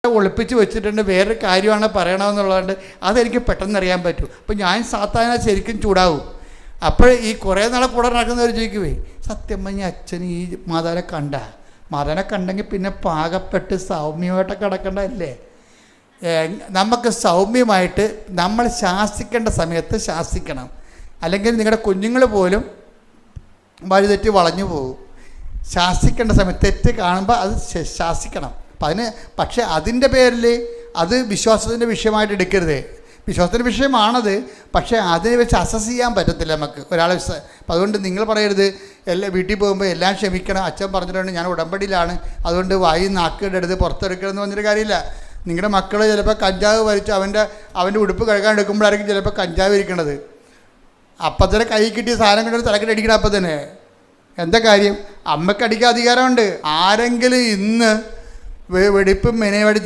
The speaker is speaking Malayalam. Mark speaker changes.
Speaker 1: ഒളിപ്പിച്ച് വെച്ചിട്ടുണ്ട്, വേറൊരു കാര്യമാണ് പറയണമെന്നുള്ളതുകൊണ്ട് അതെനിക്ക് പെട്ടെന്ന് അറിയാൻ പറ്റും. അപ്പോൾ ഞാൻ സാത്താന ശരിക്കും ചൂടാവും. അപ്പോൾ ഈ കുറേ നാളെ കൂടെ നടക്കുന്നവർ ചോദിക്കുവേ, സത്യം പറഞ്ഞ അച്ഛൻ ഈ മാതാവിനെ കണ്ടെങ്കിൽ പിന്നെ പാകപ്പെട്ട് സൗമ്യമായിട്ടൊക്കെ കിടക്കേണ്ടതല്ലേ? നമുക്ക് സൗമ്യമായിട്ട് നമ്മൾ ശാസിക്കേണ്ട സമയത്ത് ശാസിക്കണം. അല്ലെങ്കിൽ നിങ്ങളുടെ കുഞ്ഞുങ്ങൾ പോലും വഴിതെറ്റി വളഞ്ഞു പോകും. ശാസിക്കേണ്ട സമയത്ത് തെറ്റ് കാണുമ്പോൾ അത് ശാസിക്കണം. പക്ഷേ അതിൻ്റെ പേരിൽ അത് വിശ്വാസത്തിൻ്റെ വിഷയമായിട്ട് എടുക്കരുത്. വിശ്വാസത്തിൻ്റെ വിഷയമാണത്, പക്ഷേ അതിനെ വെച്ച് അസസ് ചെയ്യാൻ പറ്റത്തില്ല നമുക്ക് ഒരാളെ. അപ്പം അതുകൊണ്ട് നിങ്ങൾ പറയരുത് വീട്ടിൽ പോകുമ്പോൾ എല്ലാം ക്ഷമിക്കണം, അച്ഛൻ പറഞ്ഞിട്ടുണ്ട് ഞാൻ ഉടമ്പടിയിലാണ്, അതുകൊണ്ട് വായി നാക്കിടരുത്, പുറത്തെടുക്കണമെന്ന് പറഞ്ഞൊരു കാര്യമില്ല. നിങ്ങളുടെ മക്കൾ ചിലപ്പോൾ കഞ്ചാവ് വലിച്ച് അവൻ്റെ ഉടുപ്പ് കഴുകാൻ എടുക്കുമ്പോഴായിരിക്കും ചിലപ്പോൾ കഞ്ചാവ് ഇരിക്കണത്. അപ്പം തന്നെ കൈ കിട്ടിയ സാധനം കൊണ്ടൊരു തലക്കെട്ട് അടിക്കണം. അപ്പം തന്നെ എന്താ കാര്യം? അമ്മയ്ക്ക് അടിക്കാൻ അധികാരമുണ്ട്. ആരെങ്കിലും ഇന്ന് വെടിപ്പും മെനയോടെ